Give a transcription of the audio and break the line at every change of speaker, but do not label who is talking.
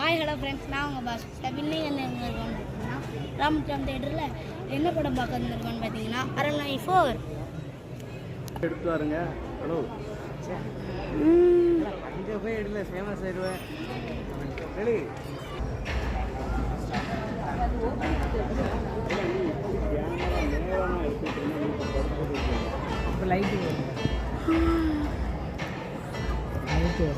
Hi hello friends, நான் உங்கள் pass. இன்னைக்கு என்ன இருக்கோம்னு பார்த்தீங்கன்னா ராமகிராம் தேட்டரில் என்ன படம் பார்க்க வந்துருக்கோன்னு பார்த்தீங்கன்னா அரண்மனை 4
எடுத்து வாருங்க. ஹலோ இங்கே போய் எடுல ஃபேமஸ் ஆயிடுவேன். ரெடி இப்போ லைட்டு லைட்டு